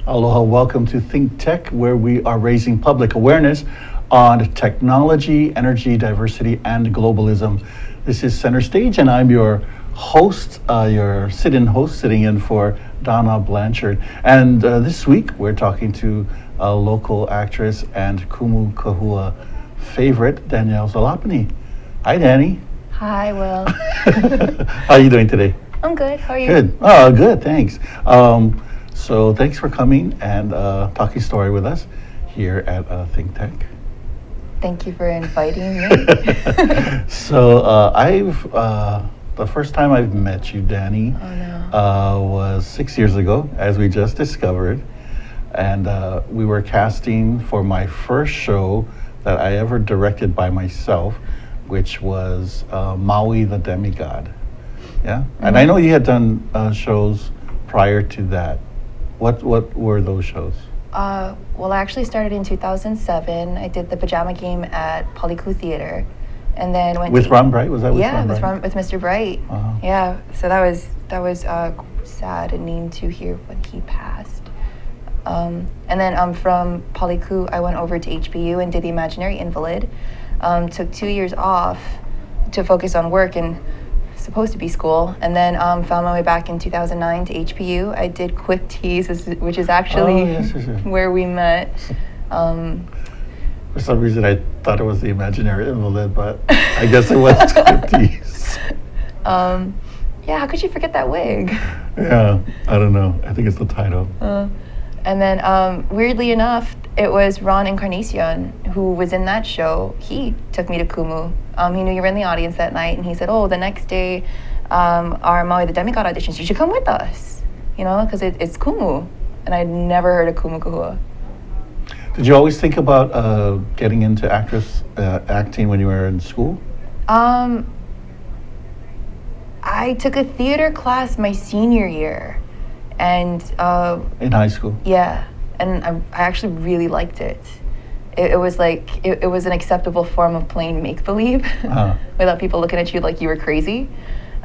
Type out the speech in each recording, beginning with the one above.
Aloha, welcome to Think Tech, where we are raising public awareness on technology, energy, diversity, and globalism. This is Center Stage, and I'm your host, your sit-in host, sitting in for Donna Blanchard. And this week, we're talking to a local actress and Kumu Kahua favorite, Danielle Zalopany. Hi, Danny. Hi, Will. How are you doing today? I'm good. How are you? Good. Oh, good. Thanks. So thanks for coming and talking story with us here at Think Tech. Thank you for inviting me. So the first time I've met you, Danny, was 6 years ago, as we just discovered, and we were casting for my first show that I ever directed by myself, which was Maui the Demigod. Yeah, and I know you had done shows prior to that. What were those shows? Well, I actually started in 2007. I did the pajama game at Polyku Theater, and then went With Ron Bright? Was that with yeah, Ron Bright? with Mr. Bright. Uh-huh. Yeah, so that was saddening to hear when he passed. And then from Polyku, I went over to HBU and did The Imaginary Invalid. Took 2 years off to focus on work and supposed to be school, and then found my way back in 2009 to HPU. I did Quick Tease, which is actually where we met. For some reason, I thought it was The Imaginary Invalid, but I guess it was Quick Tease. Yeah, how could you forget that wig? Yeah, I don't know. I think it's the title. And then, weirdly enough, it was Ron Encarnacion who was in that show. He took me to Kumu. He knew you were in the audience that night, and he said, "Oh, the next day, our Maui the Demigod auditions. You should come with us, because it's Kumu." And I'd never heard of Kumu Kahua. Did you always think about getting into acting when you were in school? I took a theater class my senior year, and In high school? yeah, and I actually really liked it. It was like it was an acceptable form of playing make-believe without people looking at you like you were crazy.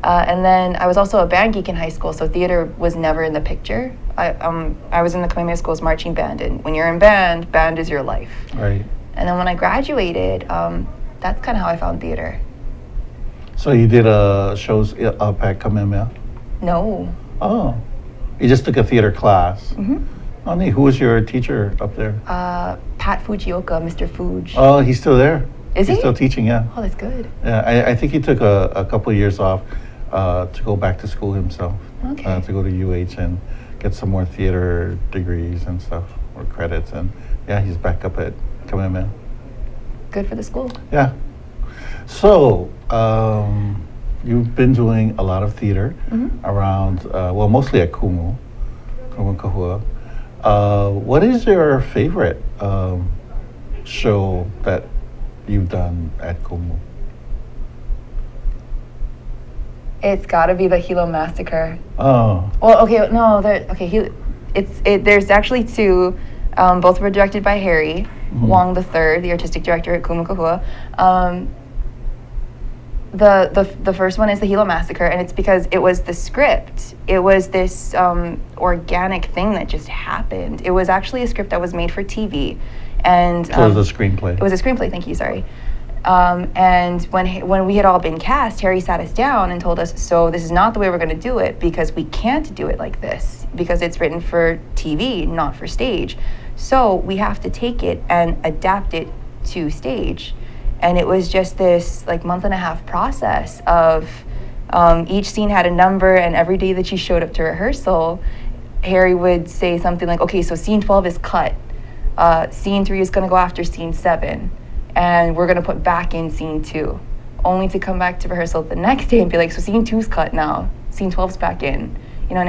And then I was also a band geek in high school, so theater was never in the picture. I was in the Kamehameha School's marching band, and when you're in band is your life. Right. And then when I graduated, that's kind of how I found theater. So you did shows up at Kamehameha? No. Oh, you just took a theater class. Mm-hmm. Oh, neat. Who was your teacher up there? Pat Fujioka, Mr. Fuji. Oh, he's still there. Is he? He's still teaching, yeah. Oh, that's good. Yeah, I think he took a couple of years off to go back to school himself. Okay. To go to UH and get some more theater degrees and stuff, or credits. And yeah, he's back up at Kamehameha. Good for the school. Yeah. So, you've been doing a lot of theater around, mostly at Kumu Kahua. What is your favorite show that you've done at Kumu? It's got to be the Gila Massacre. Oh. Well, okay, no, there's actually two. Both were directed by Harry Wong III, the artistic director at Kumu Kahua. The first one is the Gila Massacre, and it's because it was the script. It was this organic thing that just happened. It was actually a script that was made for TV, and So it was a screenplay. it was a screenplay. Thank you. Sorry. And when we had all been cast, Harry sat us down and told us, "So this is not the way we're going to do it, because we can't do it like this, because it's written for TV, not for stage. So we have to take it and adapt it to stage." And it was just this month and a half process of each scene had a number, and every day that you showed up to rehearsal, Harry would say something like, "Okay, so scene 12 is cut. Scene 3 is going to go after scene 7. And we're going to put back in scene 2, only to come back to rehearsal the next day and be like, "So scene 2's cut now. Scene 12's back in." And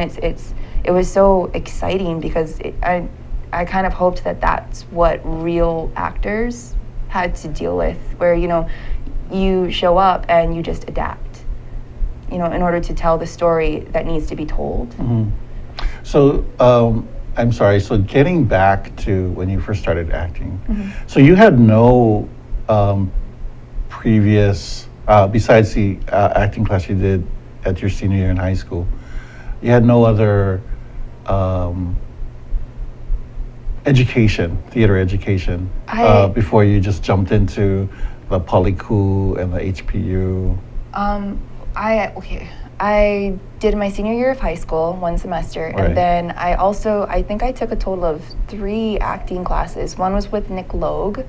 it was so exciting, because I kind of hoped that that's what real actors had to deal with, where you show up and you just adapt, in order to tell the story that needs to be told. Mm-hmm. So I'm sorry, so getting back to when you first started acting, so you had no previous, besides the acting class you did at your senior year in high school, you had no other theater education, before you just jumped into the Polyku and the HPU? I did my senior year of high school, 1 semester, Right. and then I think I took a total of 3 acting classes. One was with Nick Logue,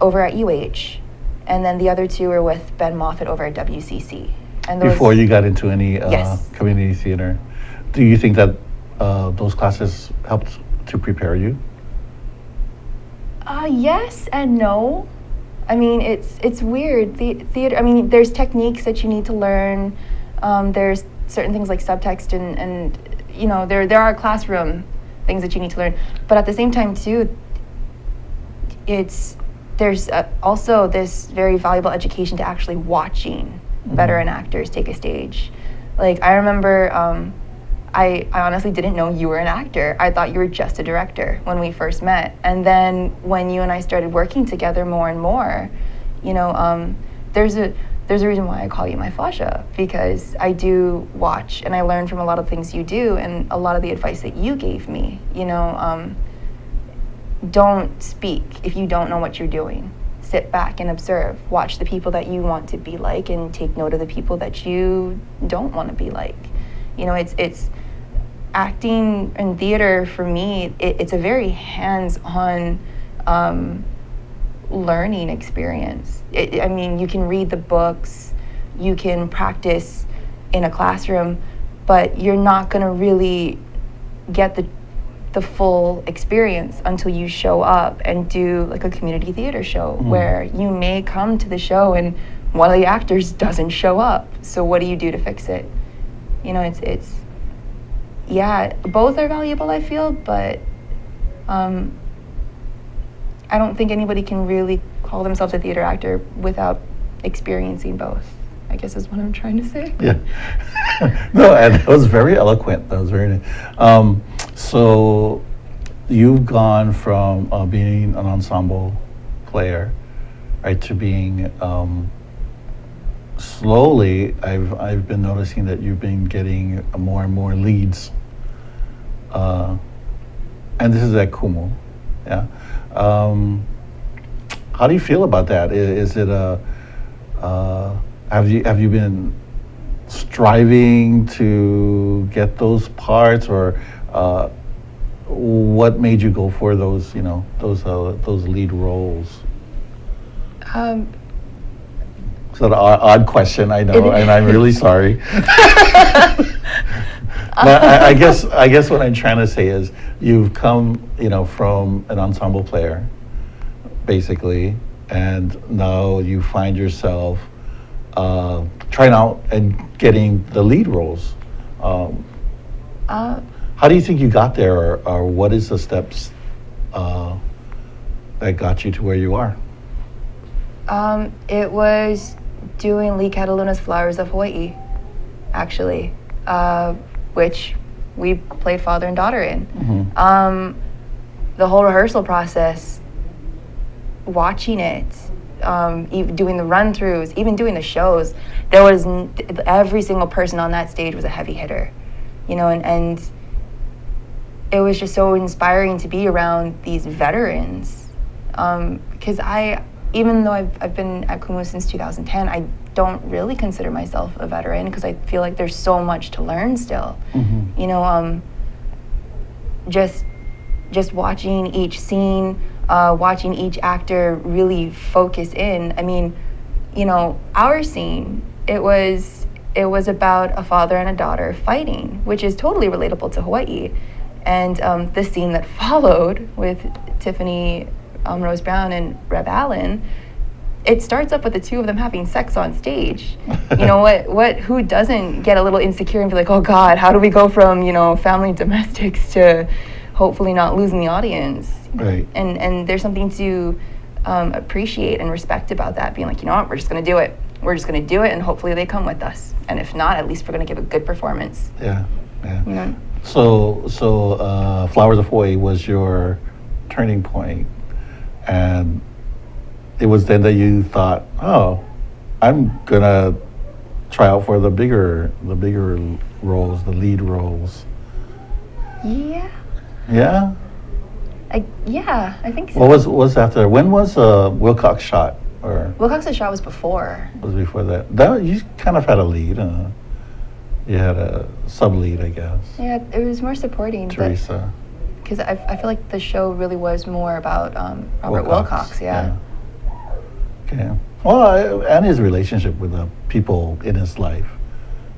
over at UH, and then the other 2 were with Ben Moffitt over at WCC. And those, Before you got into any Yes. community theater, do you think that those classes helped to prepare you? Yes and no. I mean, it's weird. The theater. I mean, there's techniques that you need to learn. There's certain things like subtext and you know there are classroom things that you need to learn. But at the same time too, there's also this very valuable education to actually watching veteran actors take a stage. Like I remember. I honestly didn't know you were an actor. I thought you were just a director when we first met. And then when you and I started working together more and more, you know, there's a reason why I call you my Fasha, because I do watch and I learn from a lot of things you do and a lot of the advice that you gave me. You know, don't speak if you don't know what you're doing. Sit back and observe. Watch the people that you want to be like and take note of the people that you don't want to be like. You know, it's acting and theater for me. It's a very hands-on learning experience. I mean, you can read the books, you can practice in a classroom, but you're not going to really get the full experience until you show up and do like a community theater show where you may come to the show and one of the actors doesn't show up. So what do you do to fix it? You know, it's yeah, both are valuable, I feel, but I don't think anybody can really call themselves a theater actor without experiencing both, I guess is what I'm trying to say. Yeah. No, and that was very eloquent. That was very nice. So you've gone from being an ensemble player, right, to being slowly, I've been noticing that you've been getting more and more leads, and this is at Kumu, yeah. How do you feel about that? Is it have you been striving to get those parts, or what made you go for those those lead roles? It's an odd question, I know, and I'm really sorry. But I guess what I'm trying to say is you've come, from an ensemble player, basically, and now you find yourself trying out and getting the lead roles. How do you think you got there, or what is the steps that got you to where you are? It was doing Lee Cataluna's Flowers of Hawaii, actually, which we played father and daughter in. The whole rehearsal process, watching it, even doing the run-throughs, even doing the shows, there was every single person on that stage was a heavy hitter, and it was just so inspiring to be around these veterans, because even though I've been at Kumu since 2010, I don't really consider myself a veteran because I feel like there's so much to learn still. Just watching each scene, watching each actor really focus in. I mean, our scene, it was about a father and a daughter fighting, which is totally relatable to Hawaii. And the scene that followed with Tiffany Rose Brown and Reb Allen, it starts up with the two of them having sex on stage. Who doesn't get a little insecure and be like, oh God, how do we go from, family domestics to hopefully not losing the audience? Right. And there's something to appreciate and respect about that, being like, you know what, we're just gonna do it. We're just gonna do it and hopefully they come with us. And if not, at least we're gonna give a good performance. Yeah. So Flowers of Hawaii was your turning point, and it was then that you thought, oh, I'm gonna try out for the bigger roles, the lead roles. Yeah, Yeah. Yeah, I think so. What was after? When was Wilcox shot? Or Wilcox's shot was before. was before that? That you kind of had a lead. You had a sub lead, I guess. Yeah, it was more supporting. Teresa. Because I feel like the show really was more about Robert Wilcox. Yeah. Okay. Well, and his relationship with the people in his life,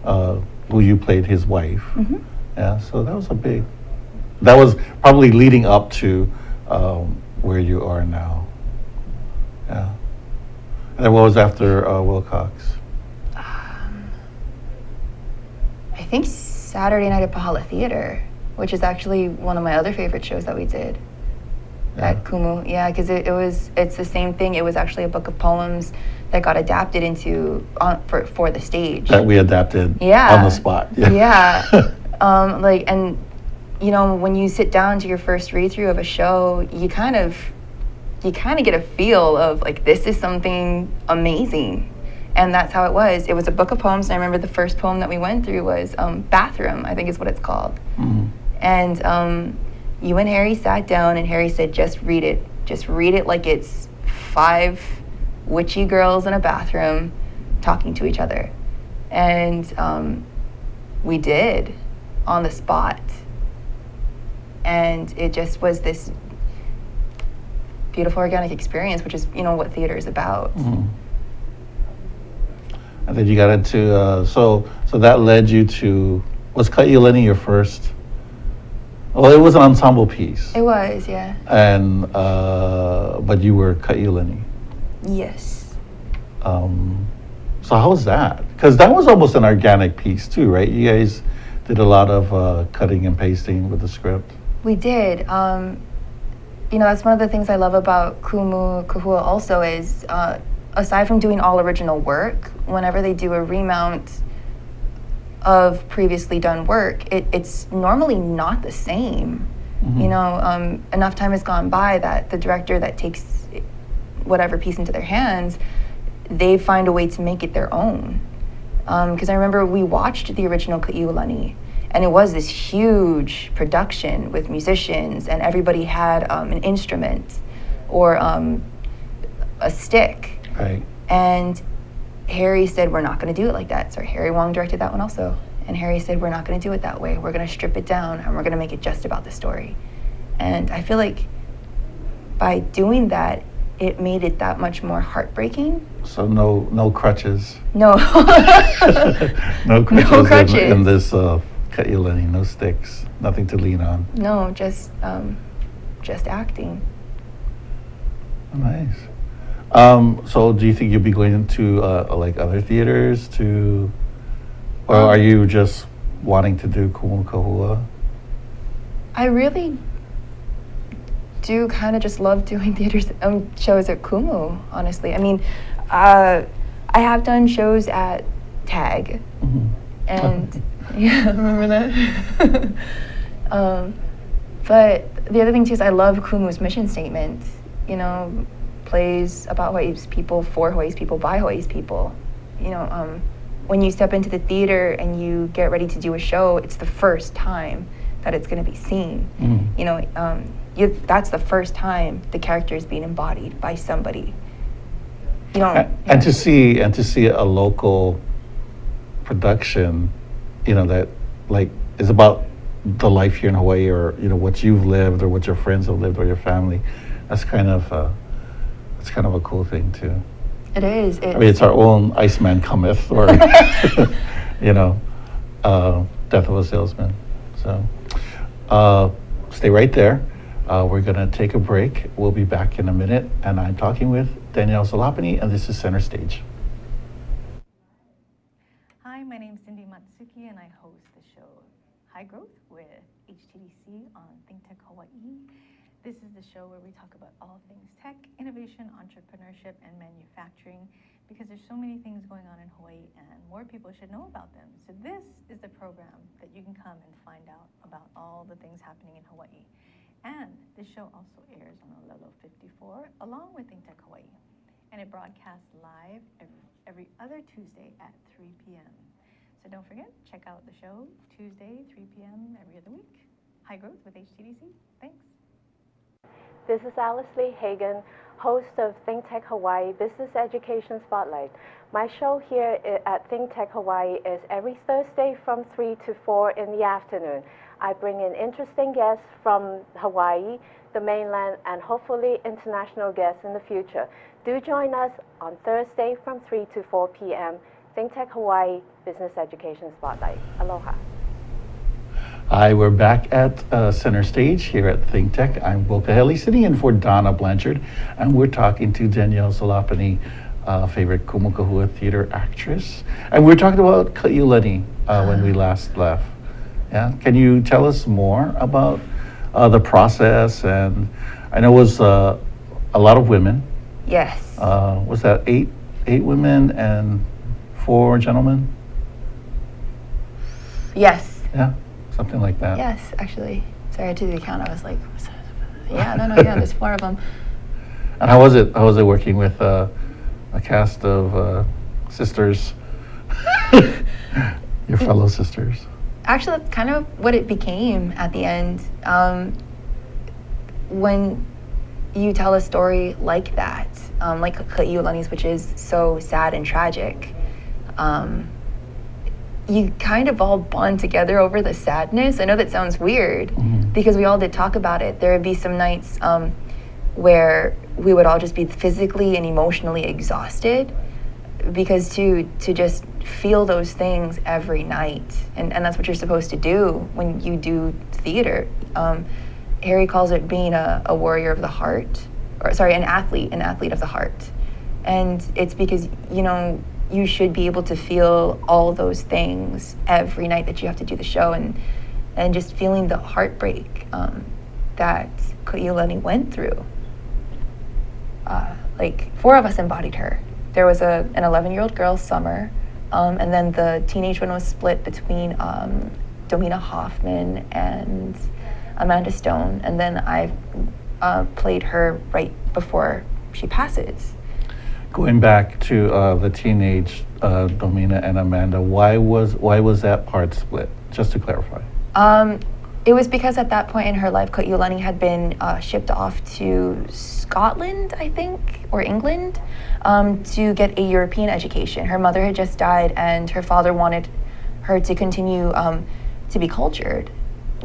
who you played his wife. Mm-hmm. Yeah. So that was that was probably leading up to where you are now. Yeah. And then what was after Wilcox? I think Saturday Night at Pahala Theater, which is actually one of my other favorite shows that we did at Kumu. Yeah, because it's the same thing. It was actually a book of poems that got adapted into for the stage. That we adapted on the spot. Yeah. And you know, when you sit down to your first read through of a show, you kind of get a feel of like, this is something amazing. And that's how it was. It was a book of poems, and I remember the first poem that we went through was Bathroom, I think is what it's called. Mm-hmm. And you and Harry sat down, and Harry said, just read it. Just read it like it's 5 witchy girls in a bathroom talking to each other. And we did, on the spot. And it just was this beautiful organic experience, which is, you know, what theater is about. Mm-hmm. And then you got into so that led you to, was Kahele your first? Well, it was an ensemble piece. It was, yeah. And but you were Kahele. Yes. So how was that? Because that was almost an organic piece too, right? You guys did a lot of cutting and pasting with the script. We did. You know, that's one of the things I love about Kumu Kahua also is, aside from doing all original work, whenever they do a remount of previously done work, it's normally not the same. Mm-hmm. You know, enough time has gone by that the director that takes whatever piece into their hands, they find a way to make it their own. Because I remember we watched the original Kahele, and it was this huge production with musicians, and everybody had an instrument or a stick. Right. And Harry said, we're not going to do it like that. So Harry Wong directed that one also. And Harry said, we're not going to do it that way. We're going to strip it down, and we're going to make it just about the story. And I feel like by doing that, it made it that much more heartbreaking. So no crutches. No. No crutches, No crutches. In this Kahele, no sticks, nothing to lean on. No, just acting. Nice. So do you think you'll be going into like other theaters or are you just wanting to do Kumu Kahua? I really do kind of just love doing theaters shows at Kumu, honestly. I mean, I have done shows at TAG, Mm-hmm. and yeah, remember that? But the other thing too is I love Kumu's mission statement. You know, plays about Hawaii's people, for Hawaii's people, by Hawaii's people. You know, when you step into the theater and you get ready to do a show, it's the first time that it's going to be seen. Mm-hmm. You know, that's the first time the character is being embodied by somebody. You know, and to see a local production, you know, that like is about the life here in Hawaii, or you know what you've lived or what your friends have lived or your family. That's kind of a cool thing too. It is. I mean, it's our own Iceman Cometh, or you know, Death of a Salesman. So stay right there. We're gonna take a break. We'll be back in a minute, and I'm talking with Danielle Zalopany, and this is Center Stage. Hi, my name's Cindy Matsuki, and I host the show High Growth with HTDC on Think Tech Hawaii. This is the show where we talk about all things tech, innovation, entrepreneurship, and manufacturing, because there's so many things going on in Hawaii and more people should know about them. So this is the program that you can come and find out about all the things happening in Hawaii. And this show also airs on Olelo 54 along with Think Tech Hawaii. And it broadcasts live every other Tuesday at 3 p.m. So don't forget, check out the show Tuesday, 3 p.m. every other week. High Growth with HTDC. Thanks. This is Alice Lee Hagan, host of Think Tech Hawaii Business Education Spotlight. My show here at Think Tech Hawaii is every Thursday from 3 to 4 in the afternoon. I bring in interesting guests from Hawaii, the mainland, and hopefully international guests in the future. Do join us on Thursday from 3 to 4 p.m. Think Tech Hawaii Business Education Spotlight. Aloha. Hi, we're back at Center Stage here at Think Tech. I'm Will Kahele, sitting in for Donna Blanchard, and we're talking to Danielle Zalopany, favorite Kumu Kahua theater actress. And we were talking about Ka'iulani when we last left. Yeah, can you tell us more about the process? And I know it was a lot of women. Yes. Was that eight women and 4 gentlemen? Yes. Yeah, something like that. Yes, actually. Sorry, I did the count. I was like, yeah, yeah, there's 4 of them. And how was it? How was it working with a cast of sisters, your fellow sisters? Actually, that's kind of what it became at the end. When you tell a story like that, like Ka'iulani's, which is so sad and tragic, you kind of all bond together over the sadness. I know that sounds weird, because we all did talk about it. There would be some nights where we would all just be physically and emotionally exhausted, because to just feel those things every night, and that's what you're supposed to do when you do theater. Harry calls it being a warrior of the heart, or sorry, an athlete of the heart. And it's because, you should be able to feel all those things every night that you have to do the show, and just feeling the heartbreak that Ka'iulani went through. Like 4 of us embodied her. There was an 11-year-old girl, Summer, and then the teenage one was split between Domina Hoffman and Amanda Stone, and then I played her right before she passes. Going back to the teenage Domina and Amanda, why was that part split? Just to clarify. It was because at that point in her life, Ka'iulani had been shipped off to Scotland, I think, or England, to get a European education. Her mother had just died, and her father wanted her to continue to be cultured,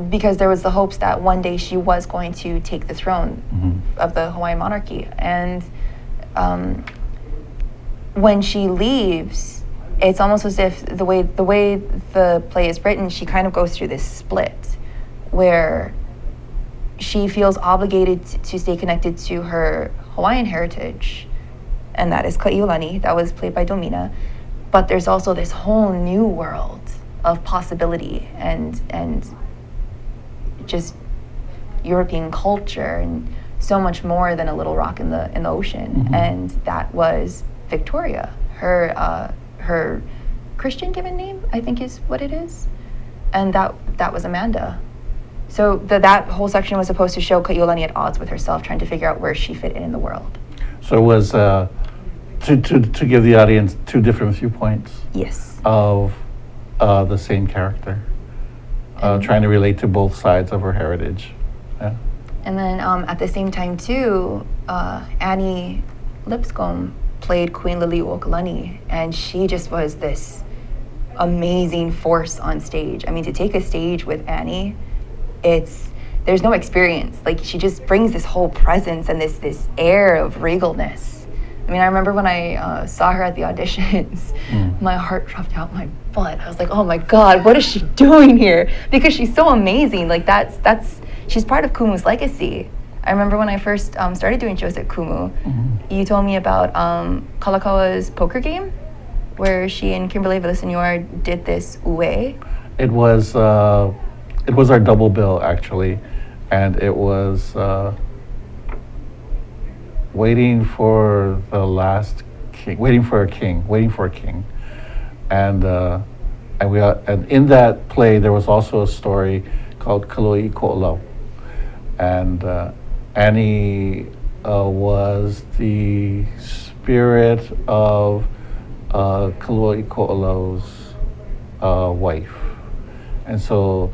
because there was the hopes that one day she was going to take the throne of the Hawaiian monarchy. And when she leaves, it's almost as if the way the play is written, she kind of goes through this split where she feels obligated to stay connected to her Hawaiian heritage, and that is Ka'iulani, that was played by Domina. But there's also this whole new world of possibility and just European culture, and so much more than a little rock in the ocean. And that was Victoria, her Christian given name, I think is what it is, and that was Amanda. So that whole section was supposed to show Ka'iulani at odds with herself, trying to figure out where she fit in the world. So it was to give the audience 2 different viewpoints. Yes. Of the same character, trying to relate to both sides of her heritage. Yeah. And then at the same time too, Annie Lipscomb played Queen Liliuokalani, and she just was this amazing force on stage. I mean, to take a stage with Annie, there's no experience. Like, she just brings this whole presence and this air of regalness. I mean, I remember when I saw her at the auditions, my heart dropped out my butt. I was like, oh my God, what is she doing here? Because she's so amazing. Like, she's part of Kumu's legacy. I remember when I first started doing shows at Kumu, you told me about Kalakawa's poker game, where she and Kimberly Villasenor did this ue. It was our double bill, actually, and it was waiting for the last king, waiting for a king, and in that play there was also a story called Kaloi Ko'olau, and Annie was the spirit of Kaloi Ko'olau's wife, and so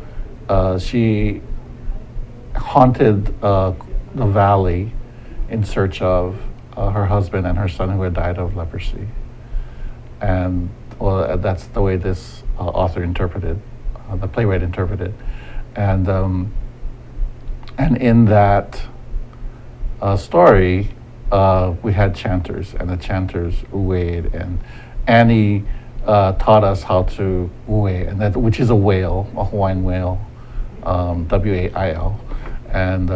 she haunted the valley in search of her husband and her son who had died of leprosy. And well, that's the way this author interpreted, the playwright interpreted, and in that story, we had chanters, and the chanters uwe'd, and Annie taught us how to uwe, and which is a whale, a Hawaiian whale, W-A-I-L, and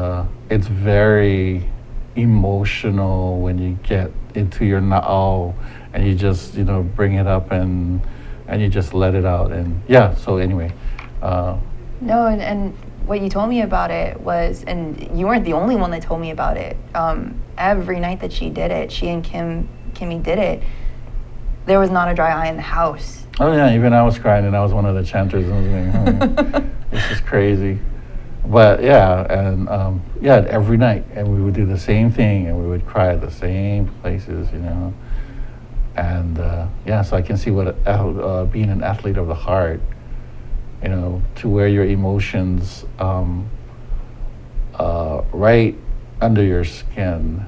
it's very emotional when you get into your na'au, and you just bring it up and you just let it out, and yeah. So anyway. No, and what you told me about it was, and you weren't the only one that told me about it. Every night that she did it, she and Kimmy did it, there was not a dry eye in the house. Oh yeah, even I was crying, and I was one of the chanters, and I was going, this is crazy. But yeah, and every night, and we would do the same thing, and we would cry at the same places, and yeah, so I can see what being an athlete of the heart, to wear your emotions right under your skin,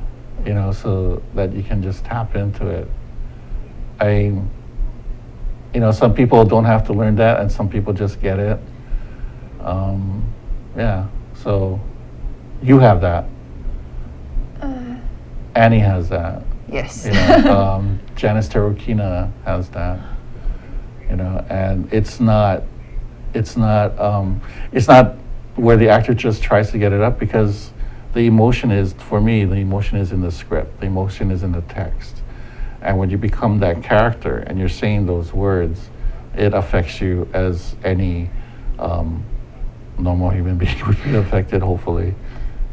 so that you can just tap into it. Some people don't have to learn that, and some people just get it. Yeah, so you have that. Annie has that. Yes. Janice Terukina has that. And it's not where the actor just tries to get it up, because the emotion is in the script. The emotion is in the text. And when you become that character and you're saying those words, it affects you as any normal human being would be affected, hopefully.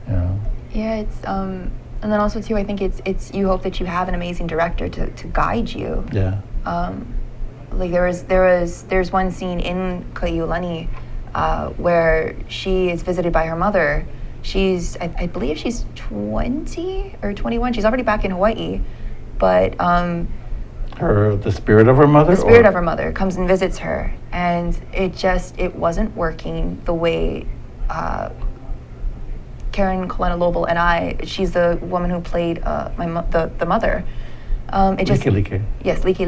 Yeah, it's and then also too, I think it's you hope that you have an amazing director to guide you. Yeah. Like there's one scene in Kaiulani where she is visited by her mother. I believe she's 20 or 21. She's already back in Hawaii, but the spirit of her mother? The spirit of her mother comes and visits her, and it wasn't working the way Karen Kalena-Lobel and she's the woman who played the mother. Like. Yes, Like.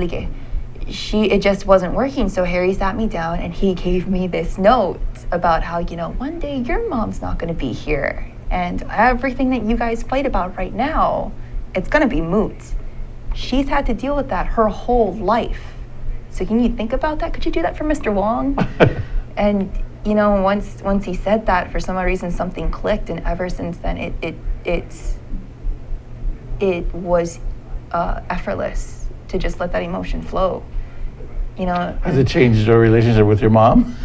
It just wasn't working, so Harry sat me down and he gave me this note about how, one day your mom's not going to be here, and everything that you guys fight about right now, it's going to be moot. She's had to deal with that her whole life. So can you think about that? Could you do that for Mr. Wong? And once he said that, for some odd reason something clicked, and ever since then it was effortless to just let that emotion flow. Has it changed your relationship with your mom?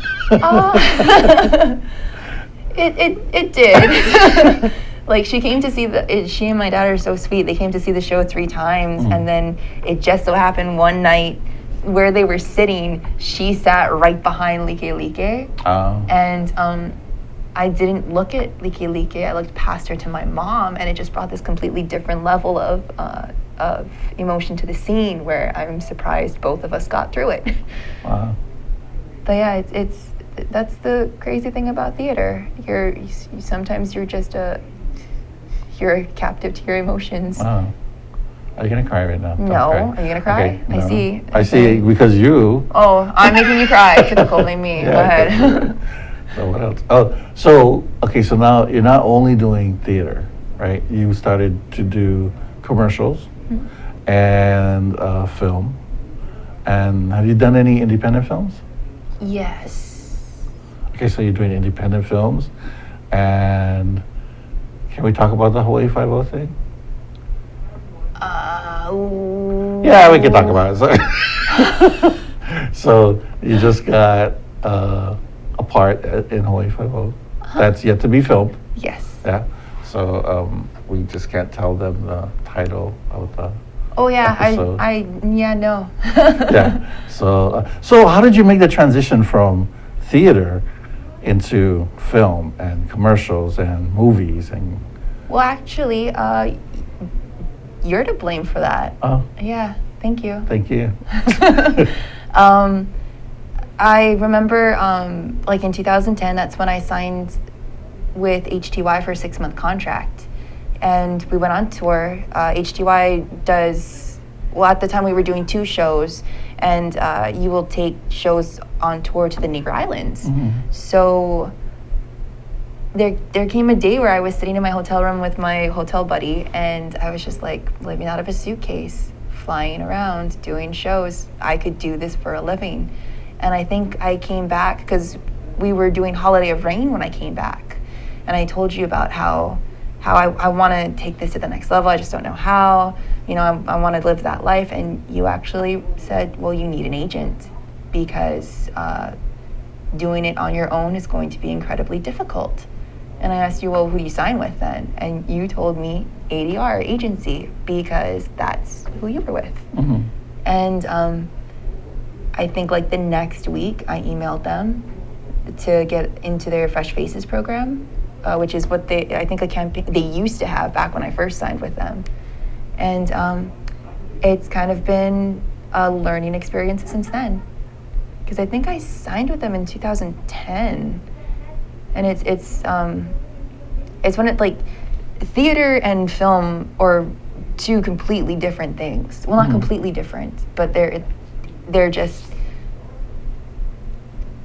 It did. Like, she came to see she and my dad are so sweet. They came to see the show 3 times, and then it just so happened one night where they were sitting, she sat right behind Like. And I didn't look at Like. I looked past her to my mom, and it just brought this completely different level of emotion to the scene, where I'm surprised both of us got through it. Wow. But yeah, that's the crazy thing about theater. Sometimes you're just you're captive to your emotions. Wow. Are you gonna cry right now? No. Cry. Are you gonna cry? Okay, no. I see. I see, because you. Oh, I'm making you cry. Typical, blame me. Yeah, Go ahead. So what else? So now you're not only doing theater, right? You started to do commercials and film. And have you done any independent films? Yes. Okay, so you're doing independent films, and can we talk about the Hawaii Five-0 thing? Yeah, we can talk about it. So you just got a part in Hawaii Five-0 that's yet to be filmed. Yes. Yeah. So we just can't tell them the title of the. Oh yeah, episode. no. Yeah. So how did you make the transition from theater into film and commercials and movies and? Well, actually, you're to blame for that. Oh. Yeah. Thank you. Thank you. I remember, like in 2010, that's when I signed with HTY for a 6-month contract, and we went on tour. HTY does, well, at the time we were doing 2 shows, and you will take shows on tour to the Neighbor Islands. So there came a day where I was sitting in my hotel room with my hotel buddy, and I was just like living out of a suitcase, flying around, doing shows. I could do this for a living. And I think I came back because we were doing Holiday of Rain when I came back. And I told you about how I want to take this to the next level. I just don't know how. You know, I want to live that life. And you actually said, well, you need an agent because doing it on your own is going to be incredibly difficult. And I asked you, well, who do you sign with then? And you told me ADR agency because that's who you were with. And I think like the next week I emailed them to get into their Fresh Faces program, which is what I think a campaign they used to have back when I first signed with them. And it's kind of been a learning experience since then. Because I think I signed with them in 2010. And it's when it like theater and film are 2 completely different things. Well, not completely different, but they're just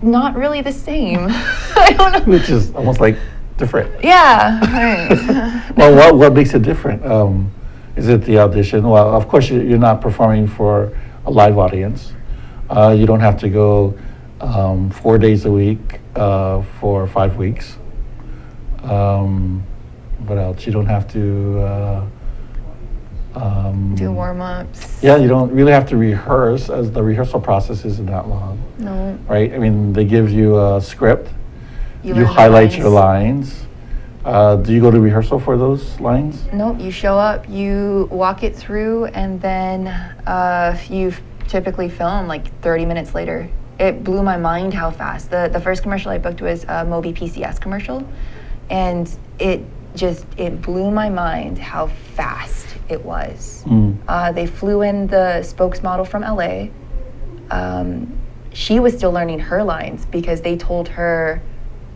not really the same. I don't know. Which is almost like different. Yeah. Right. Well, what makes it different? Is it the audition? Well, of course, you're not performing for a live audience. You don't have to go 4 days a week for 5 weeks. What else? You don't have to Do warm-ups. yeah, you don't really have to rehearse, as the rehearsal process isn't that long. No. Right? I mean, they give you a script. You learn the highlight your lines. lines. Do you go to rehearsal for those lines? Nope, you show up, you walk it through, and then you typically film like 30 minutes later. It blew my mind how fast. The first commercial I booked was a Moby PCS commercial, and it blew my mind how fast it was. They flew in the spokesmodel from LA. She was still learning her lines because they told her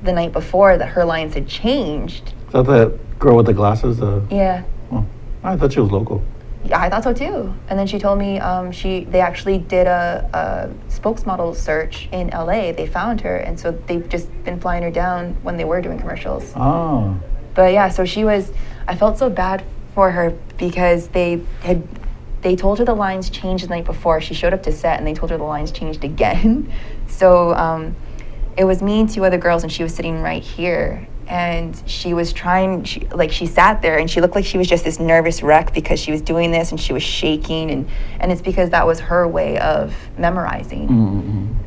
the night before that her lines had changed. Is that the girl with the glasses? Yeah. Oh, I thought she was local. Yeah, I thought so too. And then she told me they actually did a spokesmodel search in LA. They found her, and so they've just been flying her down when they were doing commercials. Oh. But yeah, so I felt so bad for her because they told her the lines changed the night before. She showed up to set and they told her the lines changed again. So it was me and 2 other girls, and she was sitting right here. And she was she sat there and she looked like she was just this nervous wreck because she was doing this and she was shaking, and it's because that was her way of memorizing.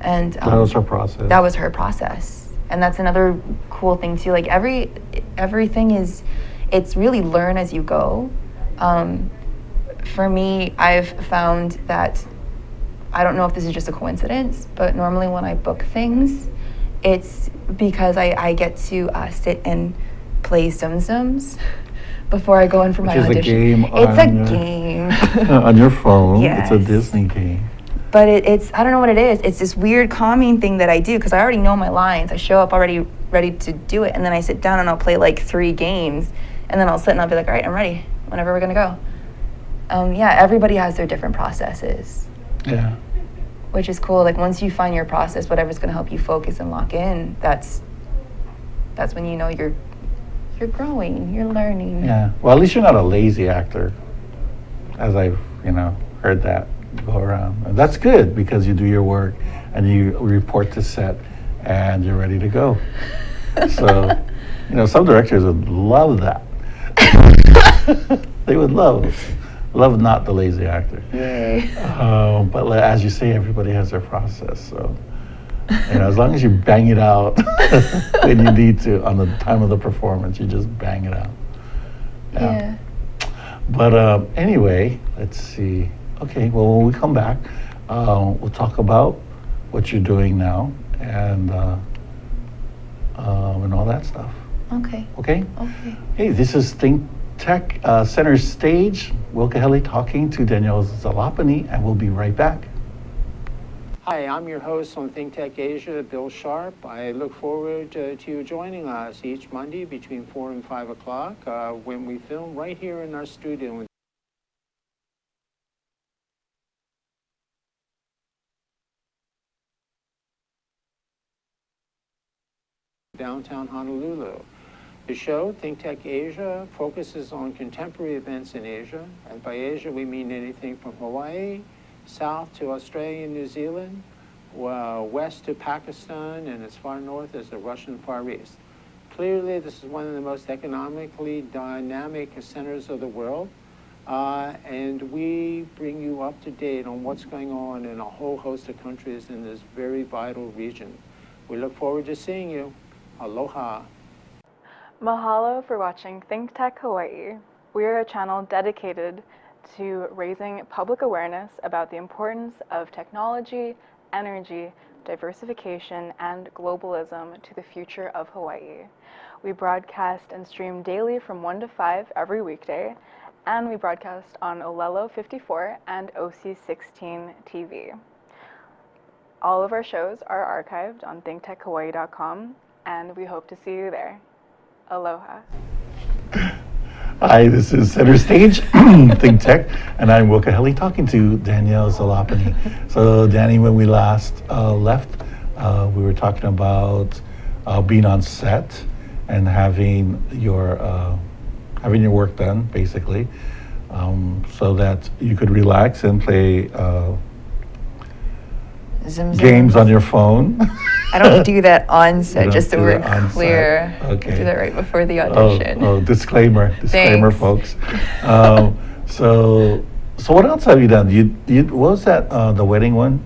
And That was her process. That was her process. And that's another cool thing too. Like everything it's really learn as you go. For me, I've found that, I don't know if this is just a coincidence, but normally when I book things, it's because I get to sit and play Tsum before I go in for my audition. It's a game on your phone. Yes. It's a Disney game. But it's I don't know what it is. It's this weird calming thing that I do because I already know my lines. I show up already ready to do it, and then I sit down and I'll play like 3 games, and then I'll sit and I'll be like, all right, I'm ready. Whenever we're gonna go. Yeah, everybody has their different processes. Yeah. Which is cool. Like once you find your process, whatever's gonna help you focus and lock in, that's when you know you're growing, you're learning. Yeah. Well, at least you're not a lazy actor, as I've heard that go around. And that's good because you do your work and you report to set and you're ready to go. So, some directors would love that. They would love not the lazy actor. Yay. But as you say, everybody has their process. So, as long as you bang it out when you need to on the time of the performance, you just bang it out. Yeah. But anyway, let's see. Okay, well, when we come back, we'll talk about what you're doing now and all that stuff. Okay. Okay? Okay. Hey, this is Think Tech Center Stage. Will Kahele talking to Danielle Zalopany, and we'll be right back. Hi, I'm your host on Think Tech Asia, Bill Sharp. I look forward to you joining us each Monday between 4 and 5 o'clock when we film right here in our studio in downtown Honolulu. The show, Think Tech Asia, focuses on contemporary events in Asia. And by Asia, we mean anything from Hawaii, south to Australia and New Zealand, west to Pakistan, and as far north as the Russian Far East. Clearly, this is one of the most economically dynamic centers of the world, and we bring you up to date on what's going on in a whole host of countries in this very vital region. We look forward to seeing you. Aloha. Mahalo for watching Think Tech Hawaii. We are a channel dedicated to raising public awareness about the importance of technology, energy, diversification, and globalism to the future of Hawaii. We broadcast and stream daily from 1 to 5 every weekday, and we broadcast on Olelo 54 and OC16 TV. All of our shows are archived on thinktechhawaii.com, and we hope to see you there. Aloha. Hi, this is Center Stage, Think Tech, and I'm Will Kahele talking to Danielle Zalopany. So, Danny, when we last left, we were talking about being on set and having your work done, basically, so that you could relax and play games on your phone. I don't do that on set, don't just so do we're that on clear. set. Okay. I do that right before the audition. Oh, disclaimer, Thanks. folks. So what else have you done? What was that? The wedding one?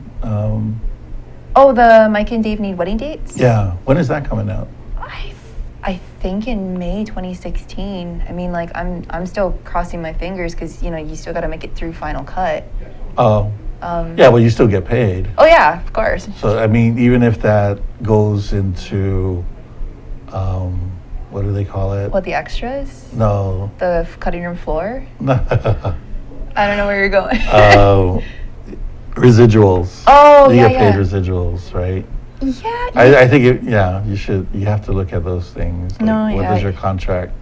Oh, the Mike and Dave Need Wedding Dates? Yeah. When is that coming out? I think in May 2016. I mean, like, I'm still crossing my fingers because, you know, you still got to make it through Final Cut. Oh. Yeah, well, you still get paid. Oh, yeah, of course. So, I mean, even if that goes into, what do they call it? What, the extras? No. The cutting room floor? No. I don't know where you're going. Residuals. Oh, you yeah, get paid yeah. residuals, right? Yeah. I think, you have to look at those things. Like, No, what yeah. is your contract?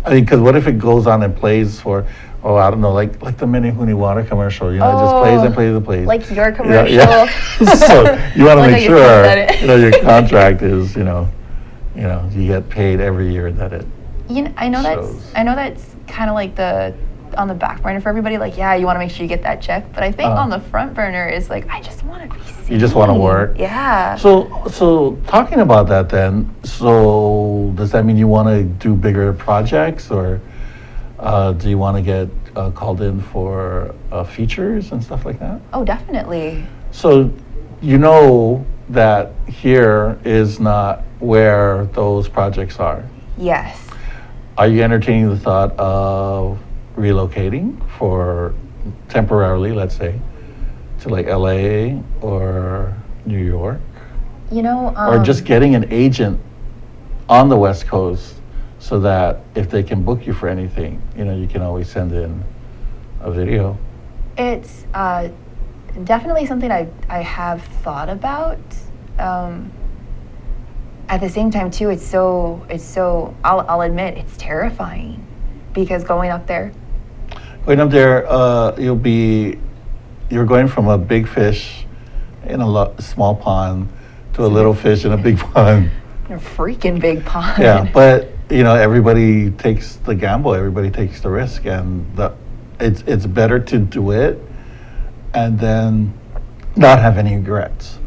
I mean, because what if it goes on and plays for, I don't know, like the Minihuni water commercial, it just plays and plays and plays. Like your commercial. Yeah. So you want to Like make I said sure, your contract is, you get paid every year that it I know shows. that's kind of like on the back burner for everybody. Like, yeah, you want to make sure you get that check, but I think on the front burner is like, I just want to be seen. You just want to work. Yeah. So talking about that then, so does that mean you want to do bigger projects, or do you want to get called in for features and stuff like that? Oh, definitely. So you know that here is not where those projects are. Yes. Are you entertaining the thought of relocating for temporarily, let's say, to like LA or New York? Or Or just getting an agent on the West Coast so that if they can book you for anything, you can always send in a video. It's definitely something I have thought about. At the same time, too, it's so. I'll admit it's terrifying, because going up there. Going up there, you're going from a big fish in a small pond to a little fish in a big pond. A freaking big pond. Yeah, but everybody takes the gamble, everybody takes the risk, and it's better to do it and then not have any regrets.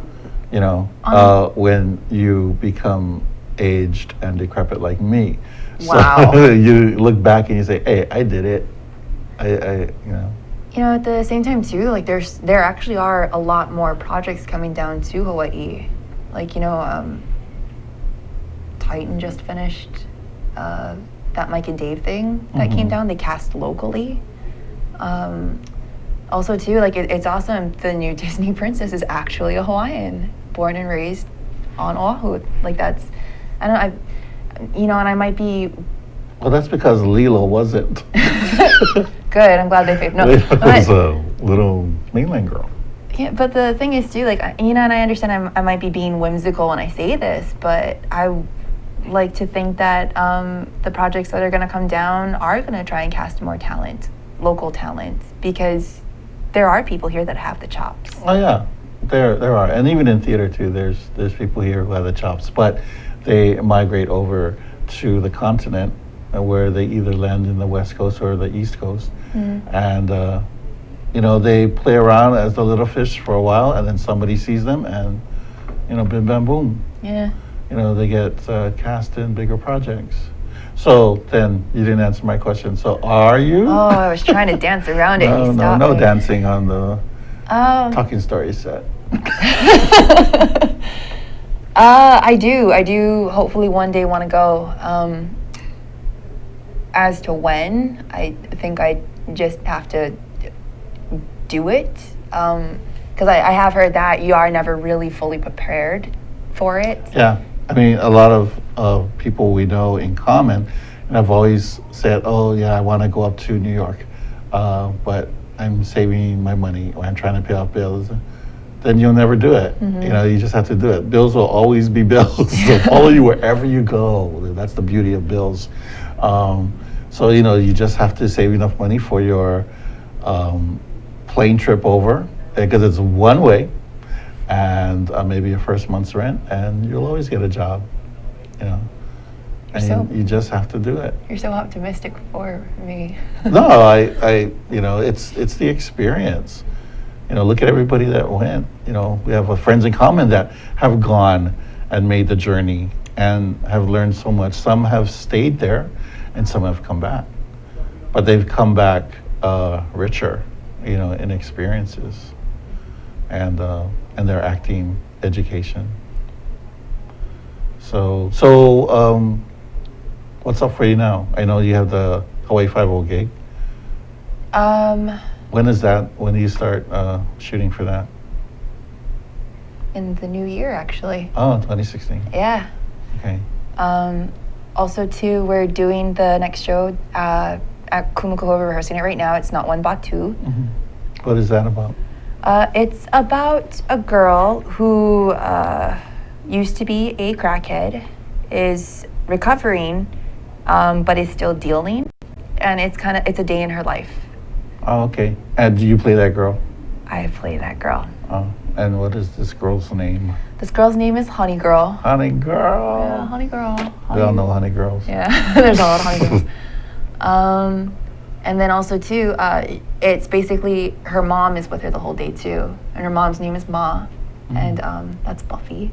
When you become aged and decrepit like me. Wow. So you look back and you say, "Hey, I did it." At the same time too, like there actually are a lot more projects coming down to Hawaii. Like, Titan just finished that Mike and Dave thing that came down. They cast locally. Also too, like it's awesome. The new Disney princess is actually a Hawaiian, born and raised on Oahu. Like that's, I don't know, and I might be. Well, that's because Lilo wasn't. Good. I'm glad they favored. No, Lilo was a little mainland girl. Yeah, but the thing is too, like, and I understand I might be being whimsical when I say this, but I like to think that the projects that are going to come down are going to try and cast more talent, local talent, because there are people here that have the chops. Oh yeah, there are, and even in theater too. There's people here who have the chops, but they migrate over to the continent, where they either land in the West Coast or the East Coast, and they play around as the little fish for a while, and then somebody sees them, and bim bam boom. Yeah. They get cast in bigger projects. So then you didn't answer my question. So are you? Oh, I was trying to dance around it. You stopped no me. dancing on the Talking Story set. I do hopefully one day want to go. As to when, I think I just have to do it. Because I have heard that you are never really fully prepared for it. Yeah. I mean, a lot of people we know in common, and I've always said, oh yeah, I want to go up to New York, but I'm saving my money, or I'm trying to pay off bills. Then you'll never do it. You just have to do it. Bills will always be bills. They'll follow you wherever you go. That's the beauty of bills. So you just have to save enough money for your plane trip over, because it's one way, and maybe your first month's rent, and you'll always get a job. And you just have to do it. You're so optimistic for me. No, I it's the experience. Look at everybody that went. We have friends in common that have gone and made the journey and have learned so much. Some have stayed there, and some have come back. But they've come back richer, in experiences and their acting education. So what's up for you now? I know you have the Hawaii Five-0 gig. When is that? When do you start shooting for that? In the new year, actually. Oh, 2016. Yeah. Okay. Also, too, we're doing the next show at Kumu. We're rehearsing it right now. It's Not One, But Two. What is that about? It's about a girl who used to be a crackhead, is recovering, but is still dealing, and it's a day in her life. Oh, okay. And do you play that girl? I play that girl. Oh, and what is this girl's name? This girl's name is Honey Girl. Honey Girl. Yeah, Honey Girl. We all know Honey Girls. Yeah, there's a lot of Honey Girls. And then also too, it's basically her mom is with her the whole day too, and her mom's name is Ma, and that's Buffy,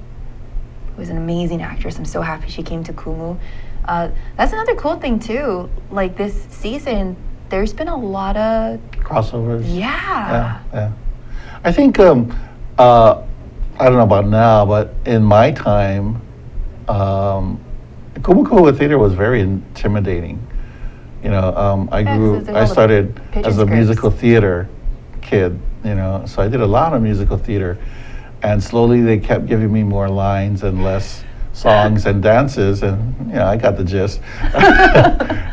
who's an amazing actress. I'm so happy she came to Kumu. That's another cool thing too. Like this season, there's been a lot of crossovers. Yeah. Yeah. I think I don't know about now, but in my time, Kumu Theater was very intimidating. I started as a musical theater kid, so I did a lot of musical theater, and slowly they kept giving me more lines and less songs and dances, and I got the gist.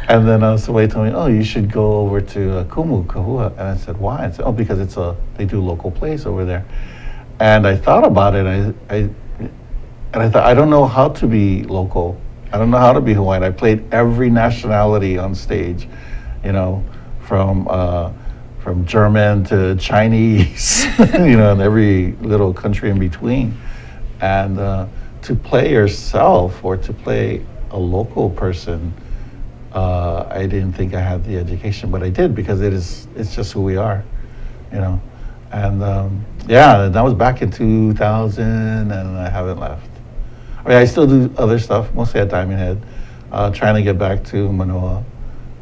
And then somebody told me, oh, you should go over to Kumu, Kahua, and I said, why? I said, oh, because they do local plays over there. And I thought about it, and I thought, I don't know how to be local. I don't know how to be Hawaiian. I played every nationality on stage, from German to Chinese, and every little country in between. And to play yourself or to play a local person, I didn't think I had the education, but I did, because it's just who we are, And that was back in 2000, and I haven't left. I mean, I still do other stuff, mostly at Diamond Head, trying to get back to Manoa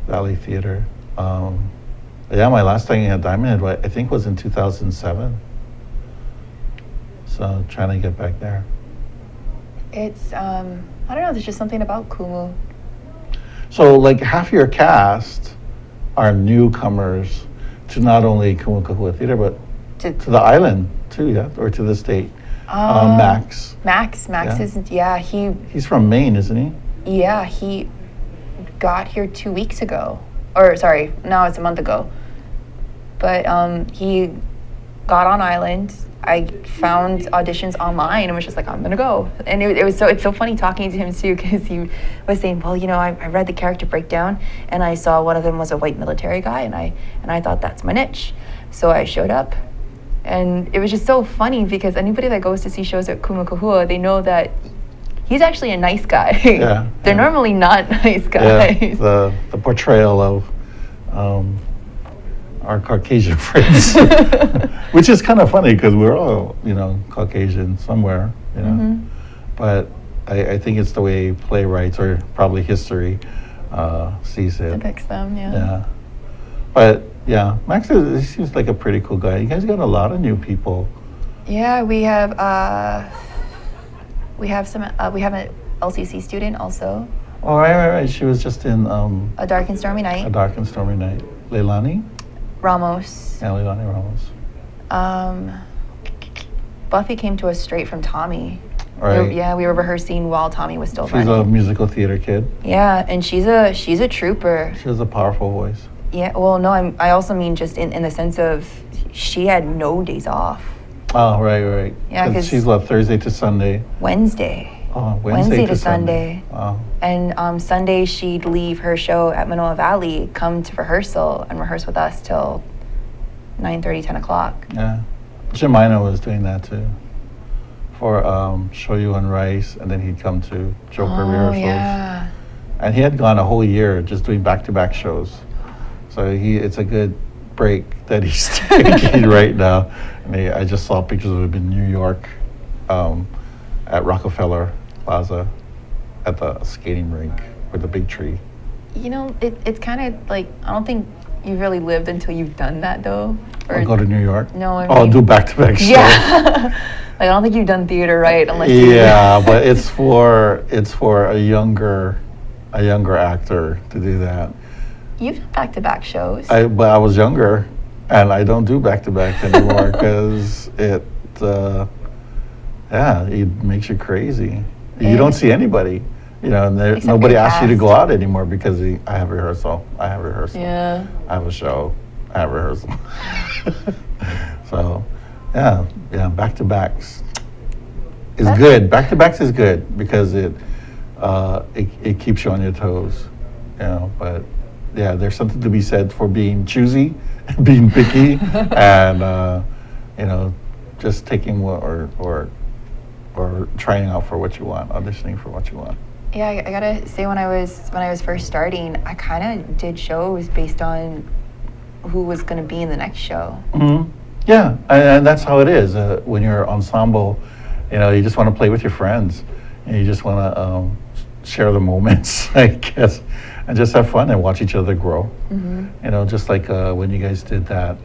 Valley Theater. My last thing at Diamond Head, I think, was in 2007. So trying to get back there. It's I don't know. There's just something about Kumu. So like half your cast are newcomers to not only Kumu Kahua Theater, but to the island too, yeah, or to the state. Max. Max Yeah. is He's from Maine, isn't he? Yeah, he got here 2 weeks ago. Or sorry, now it's a month ago. But he got on island. I found auditions online and was just like, I'm gonna go. And it's so funny talking to him too, because he was saying, well, you know, I read the character breakdown and I saw one of them was a white military guy, and I thought that's my niche. So I showed up, and it was just so funny because anybody that goes to see shows at Kumu Kahua, they know that he's actually a nice guy. Yeah, They're normally not nice guys. Yeah, the portrayal of our Caucasian friends, which is kind of funny because we're all, you know, Caucasian somewhere, you know. Mm-hmm. But I think it's the way playwrights or probably history sees it. Depicts them, yeah. Yeah. But yeah, Max he seems like a pretty cool guy. You guys got a lot of new people. Yeah, we have an LCC student also. Oh, right. She was just in A Dark and Stormy Night. A Dark and Stormy Night. Leilani? Ramos. Yeah, Leilani Ramos. Buffy came to us straight from Tommy. Right. Yeah, we were rehearsing while Tommy was still She's running. a musical theater kid. Yeah, and she's a trooper. She has a powerful voice. Yeah, well, no, I also mean just in the sense of she had no days off. Oh, right. Yeah, 'cause she's what, Thursday to Sunday? Wednesday. Oh, Wednesday to Sunday. Wow. And Sunday she'd leave her show at Manoa Valley, come to rehearsal, and rehearse with us till 9:30, 10 o'clock. Yeah. Jemina was doing that too. For Show You on Rice, and then he'd come to Joker rehearsals. Yeah. And he had gone a whole year just doing back-to-back shows. So it's a good break that he's taking right now. I just saw pictures of him in New York at Rockefeller Plaza at the skating rink with the big tree. You know, it's kind of like, I don't think you've really lived until you've done that though. Or go to New York? No, I Oh, mean, do back-to-back shows. Yeah. Like, I don't think you've done theater right unless Yeah, but it's for a younger actor to do that. You've done back-to-back shows. But I was younger, and I don't do back-to-back anymore because it makes you crazy. You don't see anybody, you know, and Except nobody your asks you to cast. go out anymore because I have rehearsal. Yeah. I have a show. I have rehearsal. So, yeah, back-to-backs is good. Back-to-backs is good because it keeps you on your toes, you know. But yeah, there's something to be said for being choosy, being picky, and you know, just taking what or trying out for what you want, auditioning for what you want. Yeah, I gotta say, when I was first starting, I kind of did shows based on who was gonna be in the next show. Mm-hmm. Yeah, and that's how it is when you're ensemble. You know, you just want to play with your friends, and you just want to share the moments, I guess, and just have fun and watch each other grow. Mm-hmm. You know, just like when you guys did that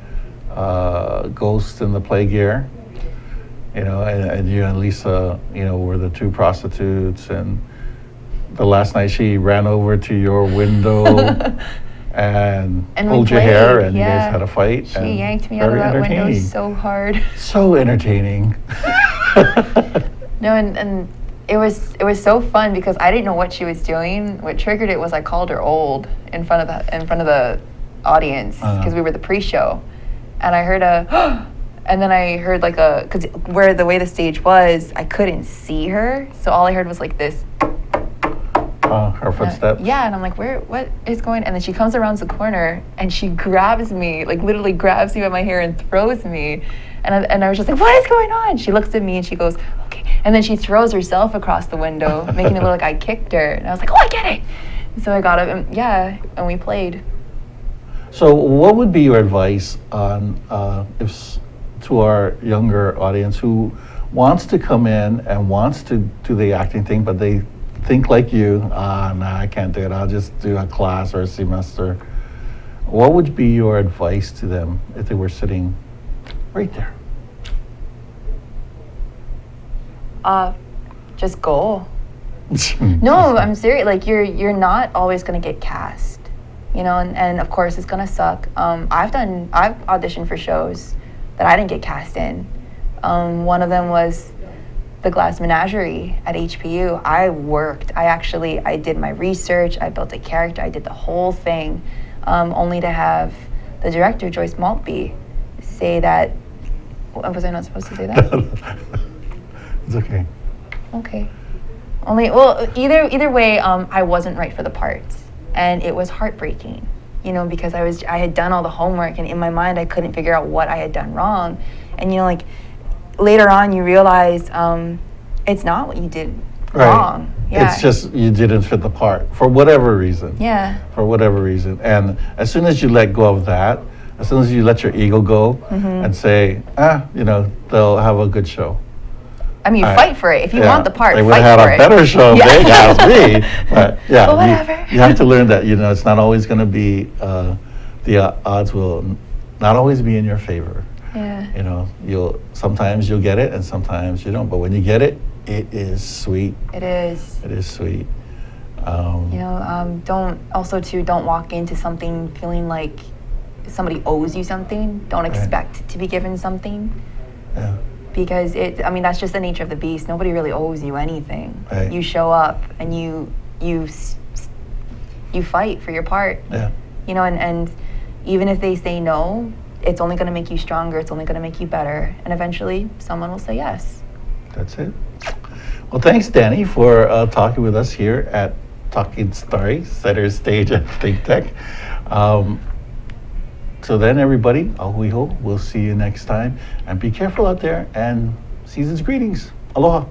Ghost in the Play Gear. You know, and you and Lisa, you know, were the two prostitutes, and the last night she ran over to your window and we pulled your played, hair, and you yeah. guys had a fight. She and yanked me out of very that window entertaining. so hard. So entertaining. No, and it was so fun because I didn't know what she was doing. What triggered it was I called her old in front of the audience because we were the pre-show, and I heard and then I heard like because where the way the stage was, I couldn't see her, so all I heard was like this. Her footsteps. Yeah, and I'm like, what is going? And then she comes around the corner and she grabs me, like literally grabs me by my hair and throws me. And I was just like, what is going on? She looks at me and she goes, okay. And then she throws herself across the window, making it look like I kicked her. And I was like, oh, I get it. So I got up and we played. So what would be your advice on to our younger audience who wants to come in and wants to do the acting thing, but they think like you, nah, I can't do it. I'll just do a class or a semester. What would be your advice to them if they were sitting right there? Just go. No, I'm serious. Like you're not always gonna get cast, you know, and of course it's gonna suck. I've auditioned for shows that I didn't get cast in. One of them was the Glass Menagerie at HPU. I did my research, I built a character, I did the whole thing, only to have the director, Joyce Maltby, say that Was I not supposed to say that? It's okay. Okay. Either way, I wasn't right for the part, and it was heartbreaking. You know, because I had done all the homework, and in my mind I couldn't figure out what I had done wrong, and you know, like later on you realize it's not what you did wrong. Yeah. It's just you didn't fit the part for whatever reason. Yeah. For whatever reason, and as soon as you let go of that, as soon as you let your ego go and say, you know, they'll have a good show. I mean, fight for it. If you want the part, they would fight have for had a it. better show if they asked me. But yeah, But whatever. you have to learn that, you know, it's not always going to be, the odds will not always be in your favor. Yeah. You know, sometimes you'll get it and sometimes you don't. But when you get it, it is sweet. It is. It is sweet. You know, don't walk into something feeling like somebody owes you something. Don't expect to be given something. Yeah. Because that's just the nature of the beast. Nobody really owes you anything. Right. You show up and you fight for your part. Yeah. You know, and even if they say no, it's only going to make you stronger. It's only going to make you better. And eventually, someone will say yes. That's it. Well, thanks, Danny, for talking with us here at Talking Story, center stage at Think Tech. So then, everybody, we'll see you next time. And be careful out there, and season's greetings. Aloha.